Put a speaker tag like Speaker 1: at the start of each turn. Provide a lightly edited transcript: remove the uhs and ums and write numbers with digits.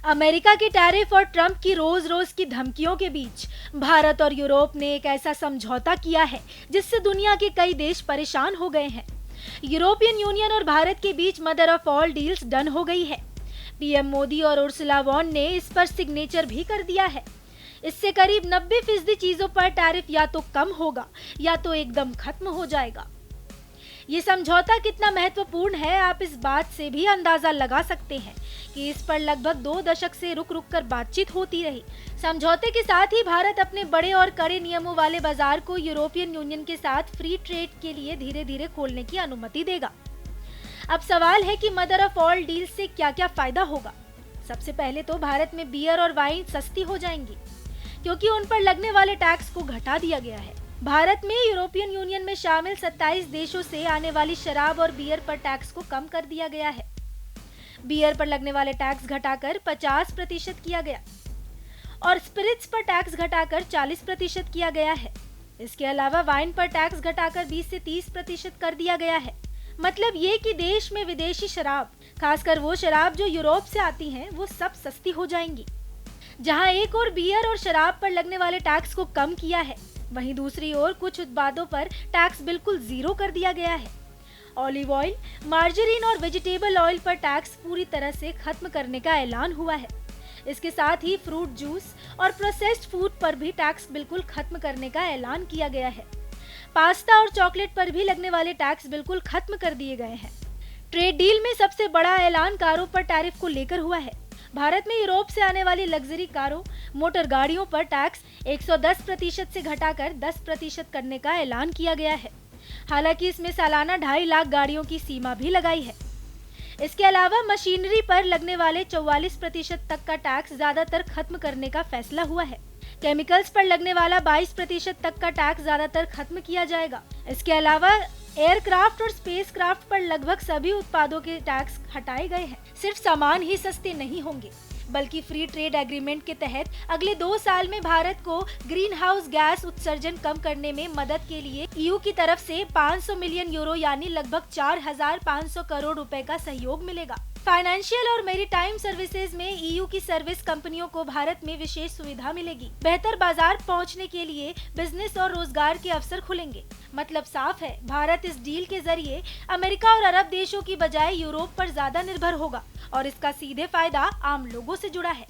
Speaker 1: America की tariff और Trump की रोज रोज की धमकियों के बीच भारत और यूरोप ने एक ऐसा समझौता किया है जिससे दुनिया के कई देश परेशान हो गए हैं। यूरोपियन यूनियन और भारत के बीच mother of all deals done हो गई है। पीएम मोदी और उर्सुला वॉन ने इस पर सिग्नेचर भी कर दिया है। इससे करीब 90% चीजों पर टैरिफ या तो कम होगा या तो एकदम खत्म हो जाएगा। ये समझौता कितना महत्वपूर्ण है आप इस बात से भी अंदाजा लगा सकते हैं कि इस पर लगभग 2 दशक से रुक रुक कर बातचीत होती रही। समझौते के साथ ही भारत अपने बड़े और कड़े नियमों वाले बाजार को यूरोपियन यूनियन के साथ फ्री ट्रेड के लिए धीरे धीरे खोलने की अनुमति देगा। अब सवाल है कि मदर ऑफ ऑल डील से क्या क्या फायदा होगा। सबसे पहले तो भारत में बियर और वाइन सस्ती हो जाएंगी क्योंकि उन पर लगने वाले टैक्स को घटा दिया गया है। भारत में यूरोपियन यूनियन में शामिल 27 देशों से आने वाली शराब और बियर पर टैक्स को कम कर दिया गया है। बियर पर लगने वाले टैक्स घटाकर 50% किया गया और स्पिरिट्स पर टैक्स घटाकर 40% किया गया है। इसके अलावा वाइन पर टैक्स घटाकर 20 से 30% कर दिया गया है। मतलब ये कि देश में विदेशी शराब, खासकर वो शराब जो यूरोप से आती हैं, वो सब सस्ती हो जाएंगी। जहां एक और बियर और शराब पर लगने वाले टैक्स को कम किया है, वहीं दूसरी ओर कुछ उत्पादों पर टैक्स बिल्कुल जीरो कर दिया गया है। ऑलिव ऑयल, मार्जरीन और वेजिटेबल ऑयल पर टैक्स पूरी तरह से खत्म करने का ऐलान हुआ है। इसके साथ ही फ्रूट जूस और प्रोसेस्ड फूड पर भी टैक्स बिल्कुल खत्म करने का ऐलान किया गया है। पास्ता और चॉकलेट पर भी लगने वाले टैक्स बिल्कुल खत्म कर दिए गए हैं। ट्रेड डील में सबसे बड़ा ऐलान कारों पर टैरिफ को लेकर हुआ है। भारत में यूरोप से आने वाली लग्जरी कारों, मोटर गाड़ियों पर टैक्स 110% से घटाकर 10% करने का ऐलान किया गया है। हालांकि इसमें सालाना 2.5 लाख गाड़ियों की सीमा भी लगाई है। इसके अलावा मशीनरी पर लगने वाले 44% तक का टैक्स ज्यादातर खत्म करने का फैसला हुआ है। केमिकल्स पर लगने वाला 22% तक का टैक्स ज्यादातर खत्म किया जाएगा। इसके अलावा एयरक्राफ्ट और स्पेसक्राफ्ट पर लगभग सभी उत्पादों के टैक्स हटाए गए हैं। सिर्फ सामान ही सस्ते नहीं होंगे, बल्कि फ्री ट्रेड एग्रीमेंट के तहत अगले 2 साल में भारत को ग्रीन हाउस गैस उत्सर्जन कम करने में मदद के लिए ईयू की तरफ से 500 मिलियन यूरो यानी लगभग 4,500 करोड़ रुपए का सहयोग मिलेगा। फाइनेंशियल और मैरीटाइम सर्विसेज में ईयू की सर्विस कंपनियों को भारत में विशेष सुविधा मिलेगी। बेहतर बाजार पहुंचने के लिए बिजनेस और रोजगार के अवसर खुलेंगे। मतलब साफ है, भारत इस डील के जरिए अमेरिका और अरब देशों की बजाय यूरोप पर ज्यादा निर्भर होगा और इसका सीधे फायदा आम लोगों से जुड़ा है।